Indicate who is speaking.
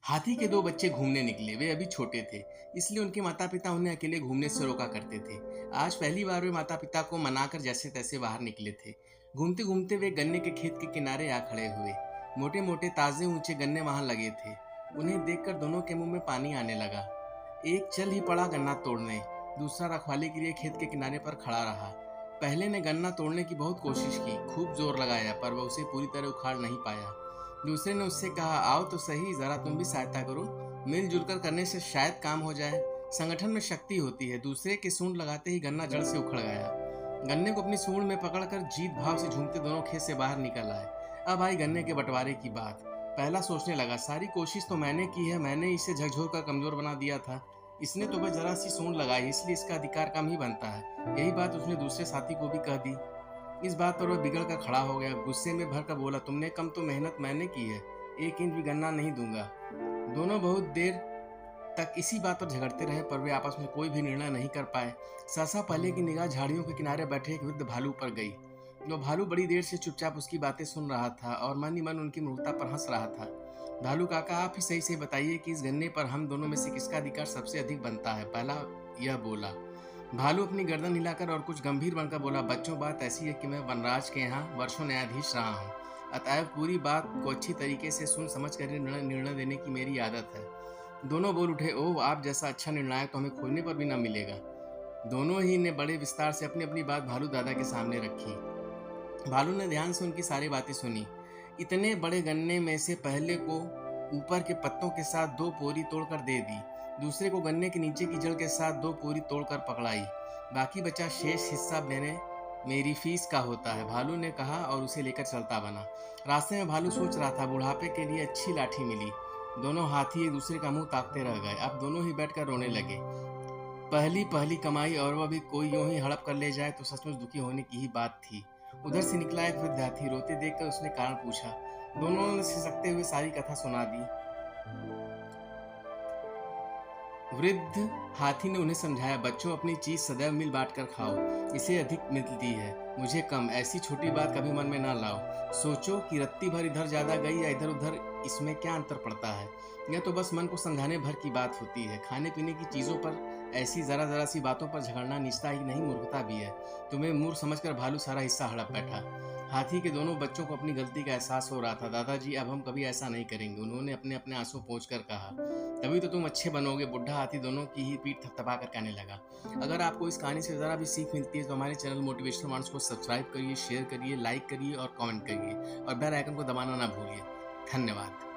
Speaker 1: हाथी के दो बच्चे घूमने निकले। वे अभी छोटे थे, इसलिए उनके माता पिता उन्हें अकेले घूमने से रोका करते थे। आज पहली बार वे माता पिता को मनाकर जैसे तैसे बाहर निकले थे। घूमते घूमते वे गन्ने के खेत के किनारे आ खड़े हुए। मोटे मोटे ताजे ऊंचे गन्ने वहां लगे थे। उन्हें देखकर दोनों के मुंह में पानी आने लगा। एक चल ही पड़ा गन्ना तोड़ने, दूसरा रखवाली के लिए खेत के किनारे पर खड़ा रहा। पहले ने गन्ना तोड़ने की बहुत कोशिश की, खूब जोर लगाया, पर वह उसे पूरी तरह उखाड़ नहीं पाया। दूसरे ने उससे कहा, आओ तो सही, जरा तुम भी सहायता करो। मिलजुल कर करने से शायद काम हो जाए। संगठन में शक्ति होती है। दूसरे के सूंड लगाते ही गन्ना जड़ से उखड़ गया। गन्ने को अपनी सूंड में पकड़कर जीत भाव से झूमते दोनों खेत से बाहर निकल आए। अब आई गन्ने के बंटवारे की बात। पहला सोचने लगा, सारी कोशिश तो मैंने की है, मैंने इसे झकझोर कर कमजोर बना दिया था। इसने तो बस जरा सी सूंड लगाई, इसलिए इसका अधिकार कम ही बनता है। यही बात उसने दूसरे साथी को भी कह दी। इस बात पर वह बिगड़ कर खड़ा हो गया। गुस्से में भर कर बोला, तुमने कम तो मेहनत मैंने की है, 1 इंच भी गन्ना नहीं दूंगा। दोनों बहुत देर तक इसी बात पर झगड़ते रहे, पर वे आपस में कोई भी निर्णय नहीं कर पाए। सहसा पहले की निगाह झाड़ियों के किनारे बैठे एक वृद्ध भालू पर गई। वो भालू बड़ी देर से चुपचाप उसकी बातें सुन रहा था और मन ही मन उनकी मूर्खता पर हंस रहा था। भालू काका, आप ही सही से बताइए कि इस गन्ने पर हम दोनों में से किसका अधिकार सबसे अधिक बनता है? पहला यह बोला। भालू अपनी गर्दन हिलाकर और कुछ गंभीर बनकर बोला, बच्चों, बात ऐसी है कि मैं वनराज के यहाँ वर्षों न्यायाधीश रहा हूँ। अतएव पूरी बात को अच्छी तरीके से सुन समझ कर निर्णय देने की मेरी आदत है। दोनों बोल उठे, ओह, आप जैसा अच्छा निर्णायक तो हमें खोजने पर भी न मिलेगा। दोनों ही ने बड़े विस्तार से अपनी अपनी बात भालू दादा के सामने रखी। भालू ने ध्यान से उनकी सारी बातें सुनी। इतने बड़े गन्ने में से पहले को ऊपर के पत्तों के साथ 2 पोरी तोड़कर दे दी, दूसरे को गन्ने के नीचे की जड़ के साथ 2 पोरी तोड़कर पकड़ाई। बाकी बचा शेष हिस्सा मैंने मेरी फीस का होता है, भालू ने कहा और उसे लेकर चलता बना। रास्ते में भालू सोच रहा था, बुढ़ापे के लिए अच्छी लाठी मिली। दोनों हाथी एक दूसरे का मुंह ताकते रह गए। अब दोनों ही बैठकर रोने लगे। पहली पहली कमाई और वह भी कोई यूं ही हड़प कर ले जाए तो सचमुच दुखी होने की ही बात थी। उधर से निकला एक वृद्ध हाथी। रोते देखकर उसने कारण पूछा। दोनों ने सिसकते हुए सारी कथा सुना दी। वृद्ध हाथी ने उन्हें समझाया, बच्चों, अपनी चीज सदैव मिल बांट कर खाओ, इसे अधिक मिलती है, मुझे कम। ऐसी छोटी बात कभी मन में ना लाओ। सोचो कि रत्ती भर इधर ज्यादा गई या इधर उधर, इसमें क्या अंतर पड़ता है? यह तो बस मन को समझाने भर की बात होती है। खाने पीने की चीजों पर ऐसी जरा जरा सी बातों पर झगड़ना निचता ही नहीं, मूर्खता भी है। तुम्हें मूर्ख समझकर भालू सारा हिस्सा हड़प बैठा। हाथी के दोनों बच्चों को अपनी गलती का एहसास हो रहा था। दादाजी, अब हम कभी ऐसा नहीं करेंगे, उन्होंने अपने अपने आंसू पोंछ कर कहा। तभी तो तुम अच्छे बनोगे, बुढ़ा हाथी दोनों की ही पीठ थपथपा कर कहने लगा। अगर आपको इस कहानी से जरा भी सीख मिलती है तो हमारे चैनल मोटिवेशनल माइंड्स को सब्सक्राइब करिए, शेयर करिए, लाइक करिए और कमेंट करिए और बेल आइकन को दबाना ना भूलिए। धन्यवाद।